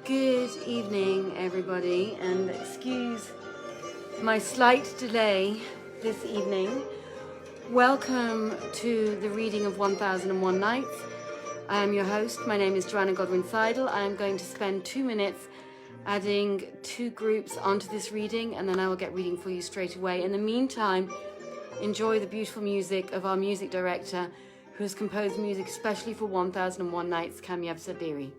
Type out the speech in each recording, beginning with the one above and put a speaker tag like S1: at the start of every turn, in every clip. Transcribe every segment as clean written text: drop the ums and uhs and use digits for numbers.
S1: Good evening, everybody, and excuse my slight delay this evening. Welcome to the reading of 1001 Nights. I am your host. My name is Joanna Godwin-Seidl. I am going to spend 2 minutes adding 2 groups onto this reading, and then I will get reading for you straight away. In the meantime, enjoy the beautiful music of our music director, who has composed music especially for 1001 Nights, Godwin-Seidl.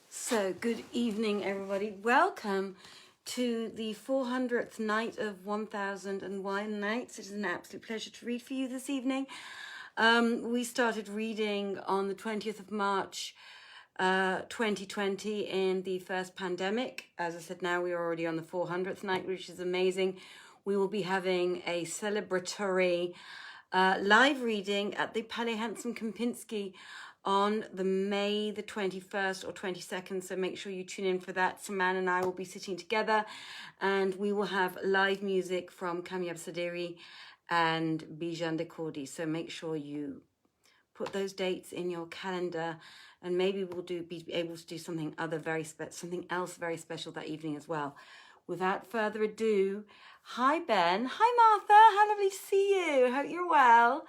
S1: So, good evening, everybody. Welcome to the 400th night of 1001 Nights. It is an absolute pleasure to read for you this evening. We started reading on the 20th of March, 2020 in the first pandemic. As I said, now we are already on the 400th night, which is amazing. We will be having a celebratory live reading at the Palais Handsome Kempinski on the May the 21st or 22nd, so make sure you tune in for that. Saman and I will be sitting together and we will have live music from Godwin-Seidl and Bijan de Cordy, so make sure you put those dates in your calendar, and maybe we'll be able to do something else very special that evening as well. Without further ado, hi Ben, hi Martha, how lovely to see you, hope you're well.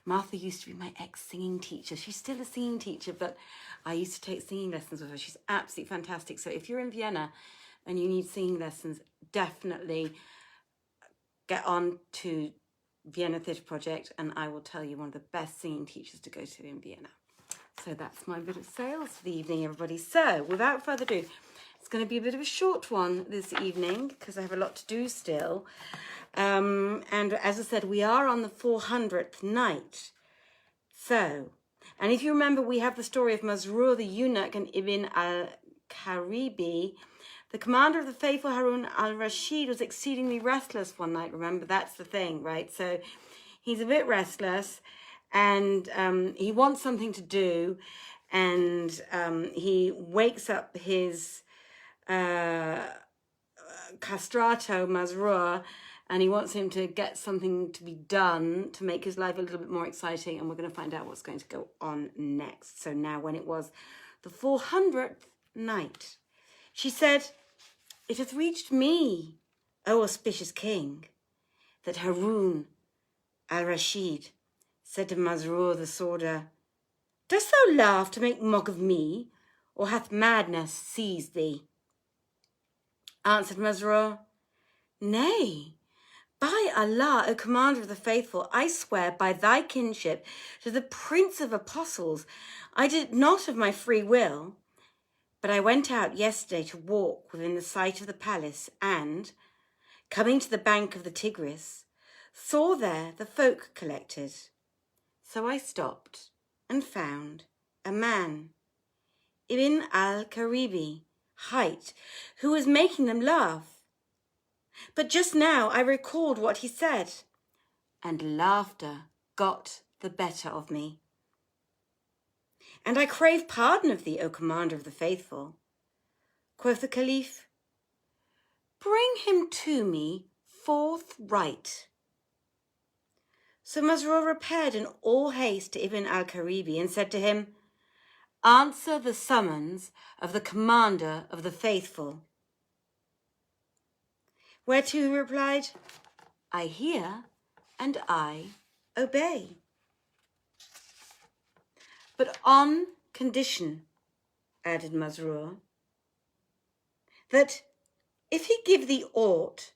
S1: Martha used to be my ex-singing teacher. She's still a singing teacher, but I used to take singing lessons with her. She's absolutely fantastic. So if you're in Vienna and you need singing lessons, definitely get on to Vienna Theatre Project, and I will tell you one of the best singing teachers to go to in Vienna. So that's my bit of sales for the evening, everybody. So without further ado, it's going to be a bit of a short one this evening because I have a lot to do still. And as I said, we are on the 400th night. So, and if you remember, we have the story of Masrur the Eunuch and Ibn Al-Karibi. The commander of the faithful Harun al-Rashid was exceedingly restless one night. Remember, that's the thing, right? So he's a bit restless and he wants something to do, and he wakes up his castrato Masrur, and he wants him to get something to be done to make his life a little bit more exciting, and we're going to find out what's going to go on next. So now, when it was the 400th night, she said, "It hath reached me, O auspicious king, that Harun al-Rashid said to Masrur the sworder, 'Dost thou laugh to make mock of me, or hath madness seized thee?' Answered Masrur, 'Nay, by Allah, O Commander of the Faithful, I swear by thy kinship to the Prince of Apostles, I did it not of my free will, but I went out yesterday to walk within the sight of the palace, and, coming to the bank of the Tigris, saw there the folk collected. So I stopped and found a man, Ibn Al-Karibi, height, who was making them laugh. But just now I recalled what he said, and laughter got the better of me. And I crave pardon of thee, O Commander of the Faithful. Quoth the Caliph, bring him to me forthright. So Masrur repaired in all haste to Ibn Al-Karibi and said to him, answer the summons of the Commander of the Faithful. Whereto he replied, I hear and I obey. But on condition, added Masrur, that if he give thee aught,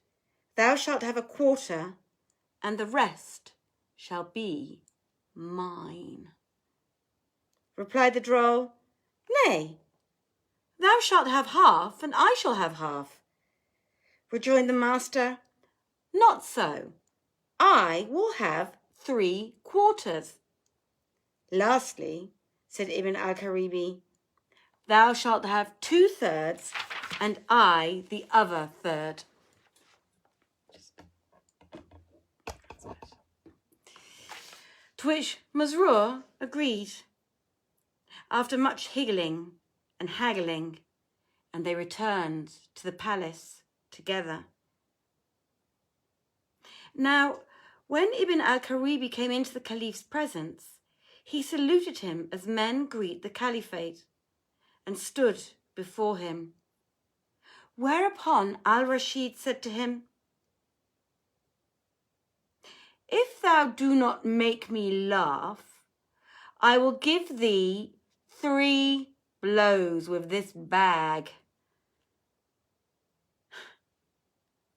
S1: thou shalt have a quarter, and the rest shall be mine. Replied the droll, nay, thou shalt have half, and I shall have half. Rejoined the master, not so, I will have 3/4. Lastly, said Ibn Al-Karibi, thou shalt have 2/3, and I the other third. To which Masrur agreed. After much higgling and haggling, and they returned to the palace together. Now, when Ibn Al-Karibi came into the Caliph's presence, he saluted him as men greet the Caliphate, and stood before him. Whereupon Al-Rashid said to him, if thou do not make me laugh, I will give thee 3 blows with this bag.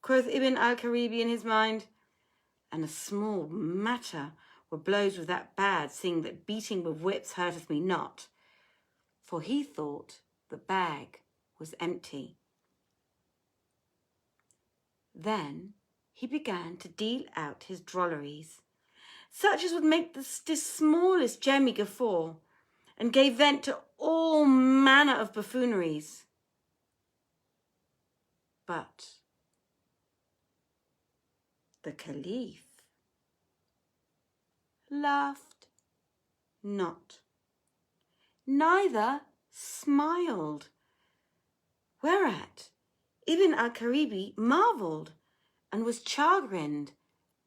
S1: Quoth Ibn Al-Karibi in his mind, and a small matter were blows with that bag, seeing that beating with whips hurteth me not. For he thought the bag was empty. Then he began to deal out his drolleries, such as would make the smallest jemmy guffaw, and gave vent to all manner of buffooneries. But the Caliph laughed not, neither smiled, whereat Ibn Al-Karibi marvelled and was chagrined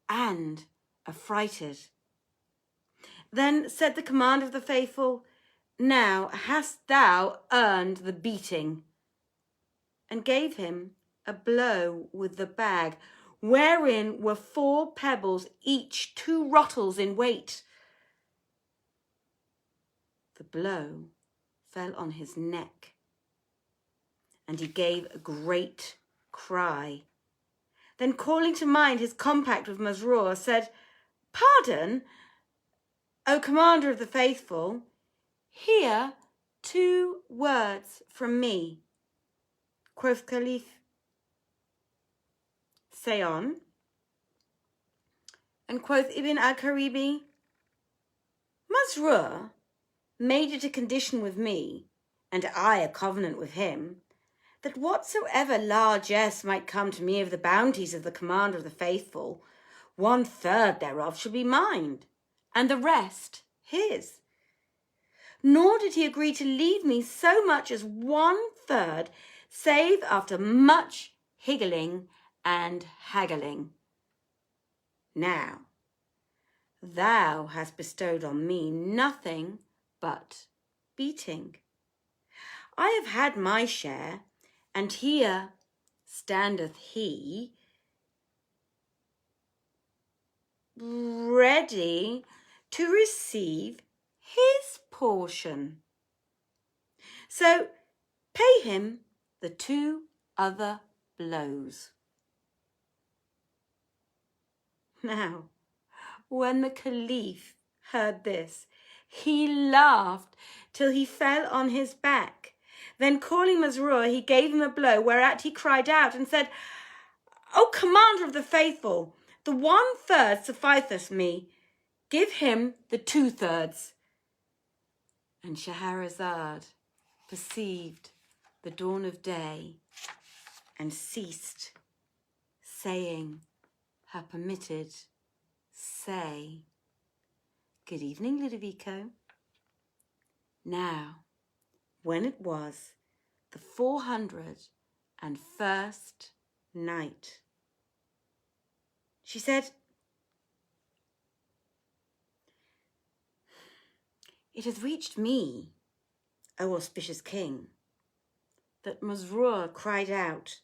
S1: and affrighted. Then said the Commander of the Faithful, now hast thou earned the beating, and gave him a blow with the bag, wherein were 4 pebbles, each 2 rottles in weight. The blow fell on his neck, and he gave a great cry. Then calling to mind his compact with Masrur, said, pardon, O Commander of the Faithful, hear 2 words from me. Quoth Caliph, say on. And quoth Ibn Al-Karibi, Masrur made it a condition with me, and I a covenant with him, that whatsoever largesse might come to me of the bounties of the Commander of the Faithful, 1/3 thereof should be mine, and the rest his. Nor did he agree to leave me so much as 1/3, save after much higgling and haggling. Now, thou hast bestowed on me nothing but beating. I have had my share, and here standeth he, ready to receive his portion. So pay him the 2 other blows. Now, when the Caliph heard this, he laughed till he fell on his back. Then calling Masrur, he gave him a blow, whereat he cried out and said, O Commander of the Faithful, the 1/3 sufficeth me. Give him the 2/3. And Shahrazad perceived the dawn of day and ceased saying her permitted say. Good evening, Ludovico. Now, when it was the 401st night, she said, "It has reached me, O auspicious king, that Masrur cried out,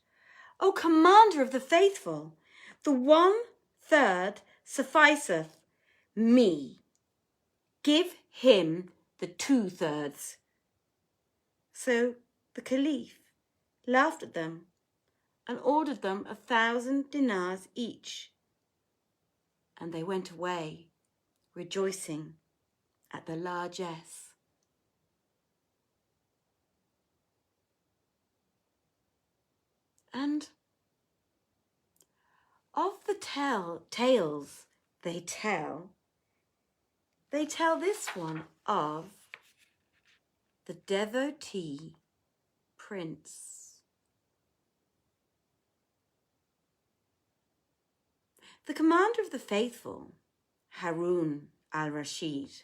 S1: 'O commander of the faithful, the 1/3 sufficeth me. Give him the 2/3. So the Caliph laughed at them and ordered them 1,000 dinars each. And they went away, rejoicing at the largesse. And of the tales they tell this one of the Devotee Prince. The commander of the faithful, Harun al-Rashid,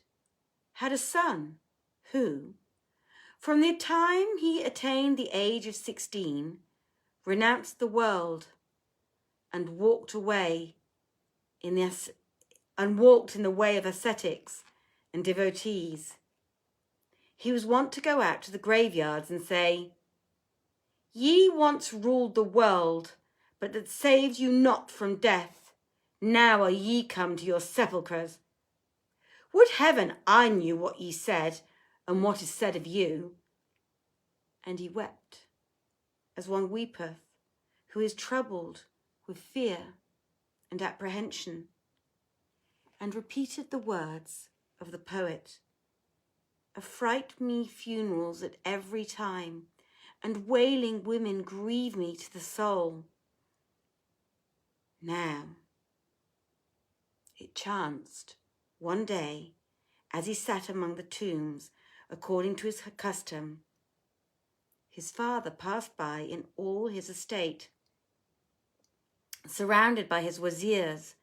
S1: had a son who, from the time he attained the age of 16, renounced the world and walked in the way of ascetics and devotees. He was wont to go out to the graveyards and say, "Ye once ruled the world, but that saved you not from death. Now are ye come to your sepulchres. Would heaven I knew what ye said, and what is said of you." And he wept, as one weepeth, who is troubled with fear and apprehension, and repeated the words of the poet, "Affright me funerals at every time, and wailing women grieve me to the soul." Now, it chanced one day, as he sat among the tombs, according to his custom, his father passed by in all his estate, surrounded by his wazirs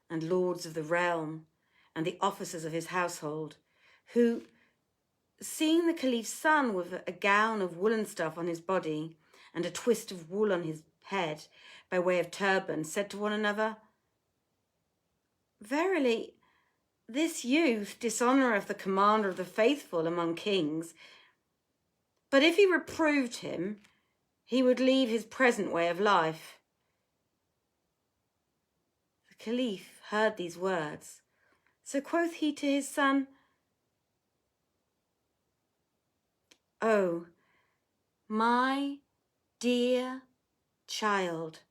S1: and lords of the realm and the officers of his household, who, seeing the Caliph's son with a gown of woolen stuff on his body and a twist of wool on his head by way of turban, said to one another, "Verily, this youth dishonoureth the commander of the faithful among kings. But if he reproved him, he would leave his present way of life." The Caliph heard these words, so quoth he to his son, "O my dear child,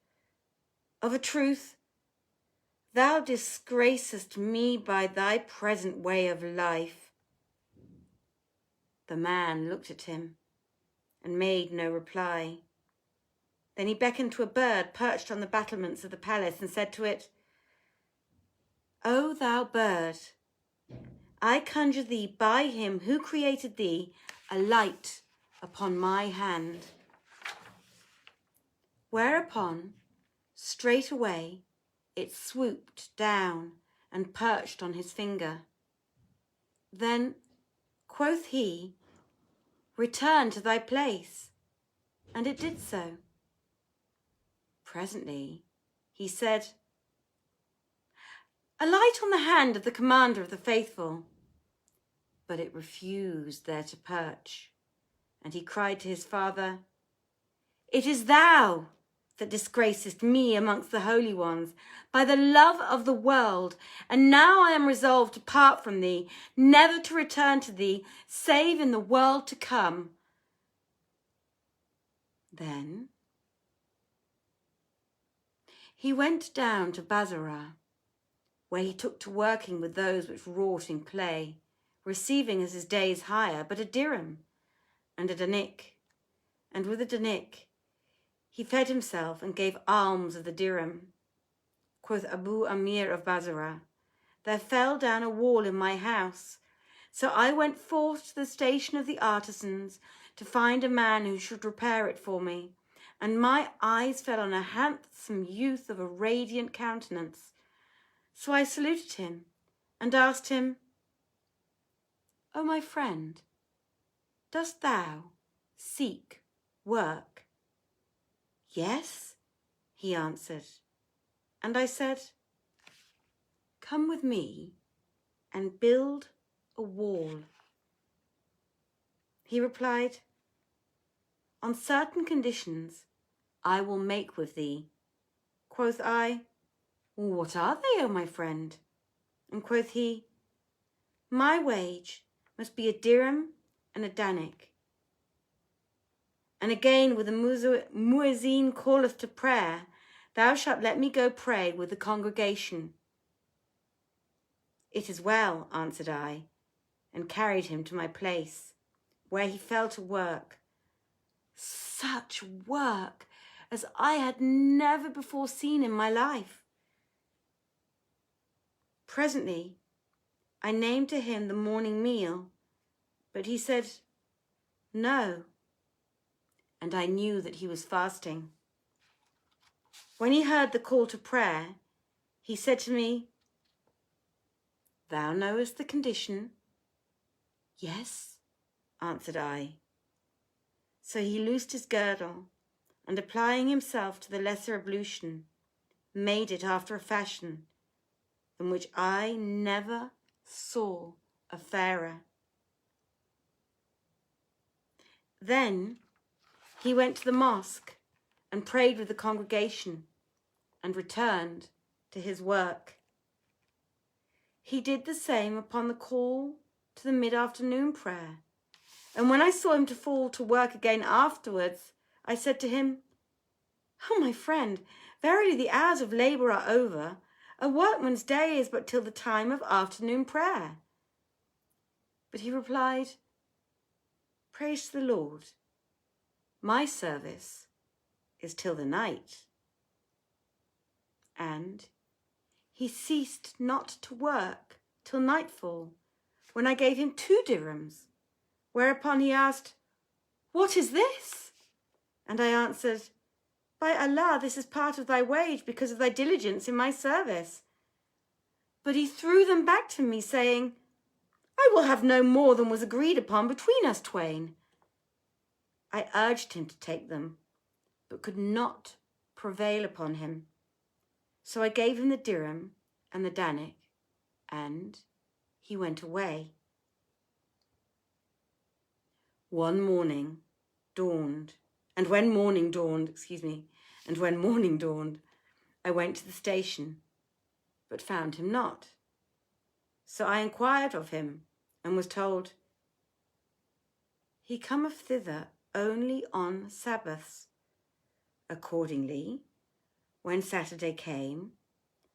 S1: of a truth, thou disgracest me by thy present way of life." The man looked at him and made no reply. Then he beckoned to a bird perched on the battlements of the palace and said to it, "O thou bird, I conjure thee by him who created thee, alight upon my hand." Whereupon, straightway, it swooped down and perched on his finger. Then quoth he, "Return to thy place," and it did so. Presently he said, "Alight on the hand of the commander of the faithful." But it refused there to perch, and he cried to his father, "It is thou that disgracest me amongst the holy ones by the love of the world, and now I am resolved to part from thee, never to return to thee, save in the world to come." Then he went down to Bassorah, where he took to working with those which wrought in clay, receiving as his day's hire but a dirham and a danik, and with a danik he fed himself and gave alms of the dirham. Quoth Abu Amir of Bassorah, "There fell down a wall in my house, so I went forth to the station of the artisans to find a man who should repair it for me, and my eyes fell on a handsome youth of a radiant countenance. So I saluted him and asked him, "O my friend, dost thou seek work?" "Yes," he answered. And I said, "Come with me and build a wall." He replied, "On certain conditions I will make with thee." Quoth I, "What are they, O my friend?" And quoth he, "My wage must be a dirham and a danik. And again, when the muezzin calleth to prayer, thou shalt let me go pray with the congregation." "It is well," answered I, and carried him to my place, where he fell to work. Such work as I had never before seen in my life. Presently, I named to him the morning meal, but he said, "No," and I knew that he was fasting. When he heard the call to prayer, he said to me, "Thou knowest the condition?" "Yes," answered I. So he loosed his girdle, and applying himself to the lesser ablution, made it after a fashion than which I never saw a fairer. Then he went to the mosque and prayed with the congregation and returned to his work. He did the same upon the call to the mid-afternoon prayer. And when I saw him to fall to work again afterwards, I said to him, "Oh, my friend, verily the hours of labour are over. A workman's day is but till the time of afternoon prayer." But he replied, "Praise to the Lord. My service is till the night." And he ceased not to work till nightfall, when I gave him 2 dirhams. Whereupon he asked, "What is this?" And I answered, "By Allah, this is part of thy wage because of thy diligence in my service." But he threw them back to me, saying, "I will have no more than was agreed upon between us twain." I urged him to take them, but could not prevail upon him. So I gave him the dirham and the danik, and he went away. When morning dawned, I went to the station, but found him not. So I inquired of him, and was told, "He cometh thither only on Sabbaths." Accordingly, when Saturday came,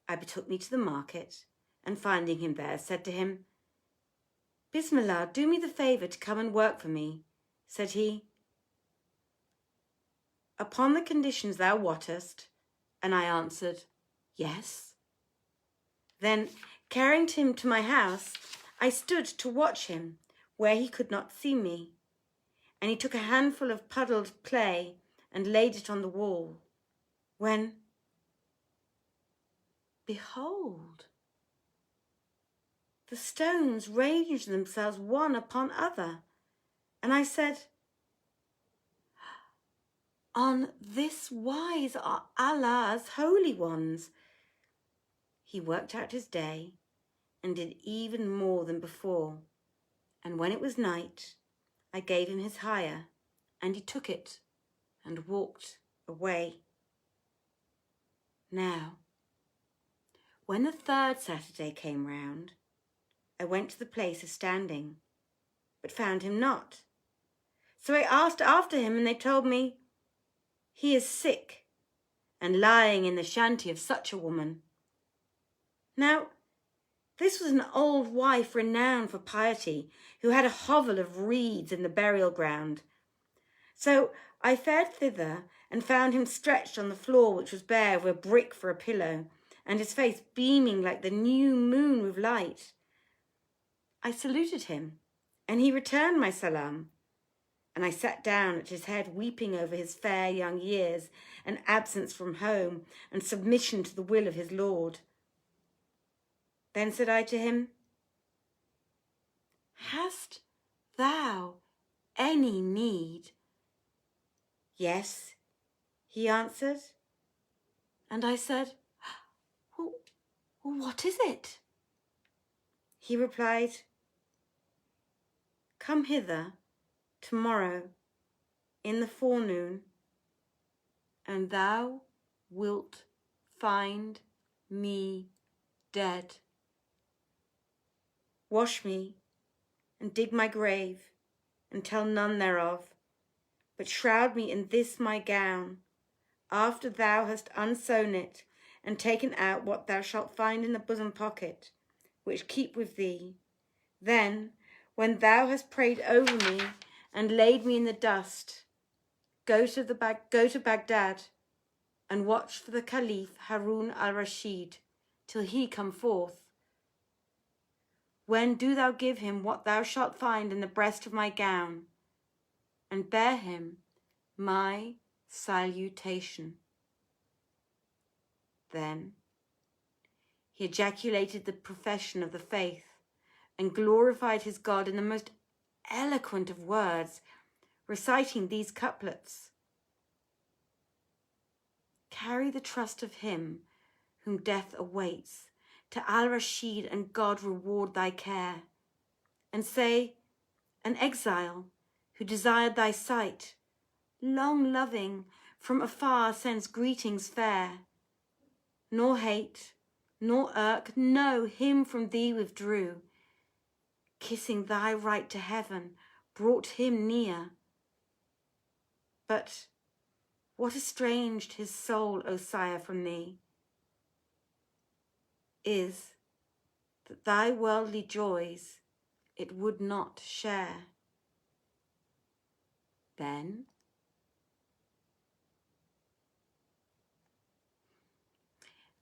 S1: I betook me to the market, and finding him there, said to him, "Bismillah, do me the favour to come and work for me." Said he, "Upon the conditions thou wottest?" And I answered, "Yes." Then, carrying him to my house, I stood to watch him where he could not see me. And he took a handful of puddled clay and laid it on the wall, when, behold, the stones ranged themselves one upon other. And I said, "On this wise are Allah's holy ones." He worked out his day and did even more than before. And when it was night, I gave him his hire, and he took it and walked away. Now, when the 3rd Saturday came round, I went to the place of standing, but found him not. So I asked after him, and they told me, "He is sick and lying in the shanty of such a woman." Now, this was an old wife renowned for piety, who had a hovel of reeds in the burial ground. So I fared thither and found him stretched on the floor, which was bare, with a brick for a pillow, and his face beaming like the new moon with light. I saluted him, and he returned my salam. And I sat down at his head, weeping over his fair young years and absence from home and submission to the will of his Lord. Then said I to him, Hast thou any need? Yes, he answered. And I said, well, what is it? He replied, Come hither tomorrow in the forenoon, and thou wilt find me dead. Wash me and dig my grave, and tell none thereof, but shroud me in this my gown, after thou hast unsewn it, and taken out what thou shalt find in the bosom pocket, which keep with thee. Then, when thou hast prayed over me and laid me in the dust, go to Baghdad, and watch for the Caliph Harun al-Rashid till he come forth. When do thou give him what thou shalt find in the breast of my gown, and bear him my salutation. Then he ejaculated the profession of the faith and glorified his God in the most eloquent of words, reciting these couplets. Carry the trust of him whom death awaits, to Al-Rashid, and God reward thy care. And say, an exile who desired thy sight, long loving, from afar sends greetings fair. Nor hate, nor irk, no, him from thee withdrew. Kissing thy right to heaven, brought him near. But what estranged his soul, O sire, from thee, is that thy worldly joys it would not share. Then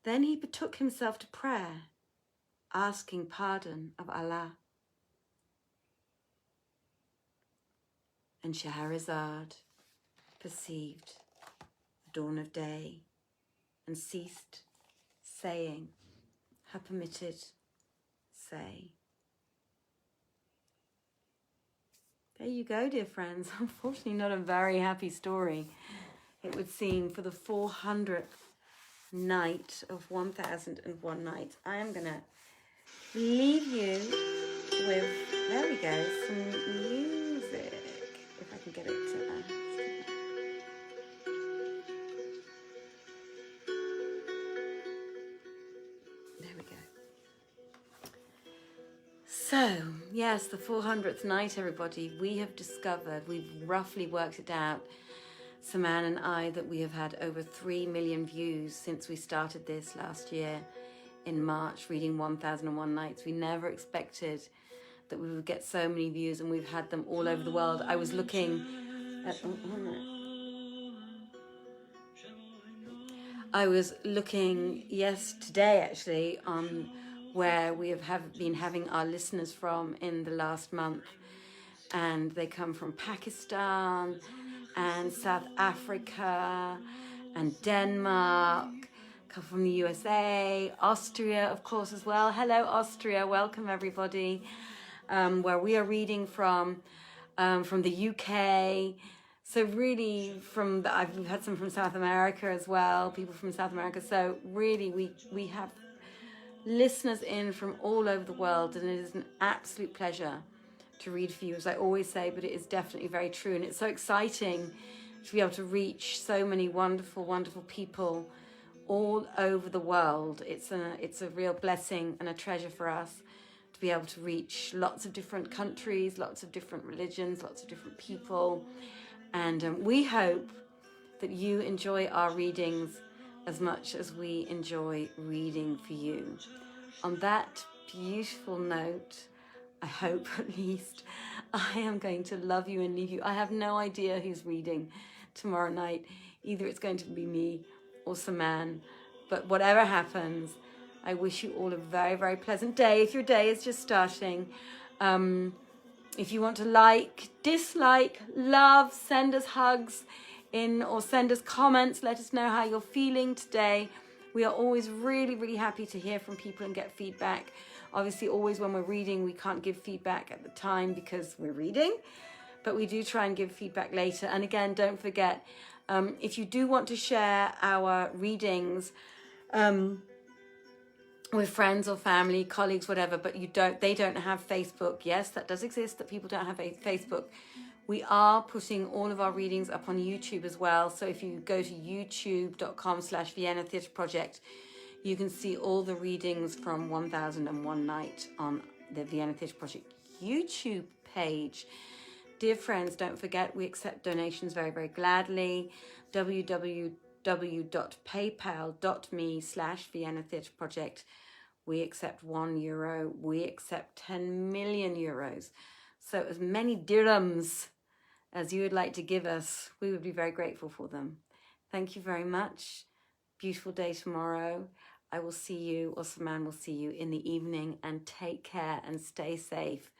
S1: he betook himself to prayer, asking pardon of Allah. And Shahrazad perceived the dawn of day and ceased saying her permitted say. There you go, dear friends. Unfortunately, not a very happy story, it would seem, for the 400th night of 1001 Nights. I am going to leave you with, there we go, some music, if I can get it to there we go. So, yes, the 400th night, everybody, we have discovered, we've roughly worked it out, Saman and I, that we have had over 3 million views since we started this last year in March, reading 1001 Nights. We never expected that we would get so many views, and we've had them all over the world. I was looking at... I was looking, today actually, on where we have been having our listeners from in the last month. And they come from Pakistan and South Africa and Denmark, come from the USA, Austria, of course, as well. Hello, Austria. Welcome, everybody. Where we are reading from the UK. So really, I've had some from South America as well, people from South America. So really, we have listeners in from all over the world, and it is an absolute pleasure to read for you, as I always say, but it is definitely very true. And it's so exciting to be able to reach so many wonderful, wonderful people all over the world. It's a real blessing and a treasure for us to be able to reach lots of different countries, lots of different religions, lots of different people. And we hope that you enjoy our readings as much as we enjoy reading for you. On that beautiful note, I hope at least, I am going to love you and leave you. I have no idea who's reading tomorrow night. Either it's going to be me or Saman. But whatever happens, I wish you all a very, very pleasant day. If your day is just starting, If you want to like, dislike, love, send us hugs in or send us comments. Let us know how you're feeling today. We are always really, really happy to hear from people and get feedback. Obviously, always when we're reading, we can't give feedback at the time because we're reading, but we do try and give feedback later. And again, don't forget, if you do want to share our readings with friends or family, colleagues, whatever, but they don't have Facebook. Yes, that does exist, that people don't have a Facebook. We are putting all of our readings up on YouTube as well. So if you go to youtube.com/Vienna Theatre Project, you can see all the readings from 1001 Night on the Vienna Theatre Project YouTube page. Dear friends, don't forget we accept donations very, very gladly. www.paypal.me/Vienna Theatre Project. We accept €1. We accept 10 million euros. So as many dirhams as you would like to give us, we would be very grateful for them. Thank you very much. Beautiful day tomorrow. I will see you, or Saman will see you in the evening, and take care and stay safe.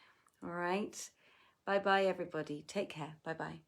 S1: All right? Bye-bye, everybody. Take care. Bye-bye.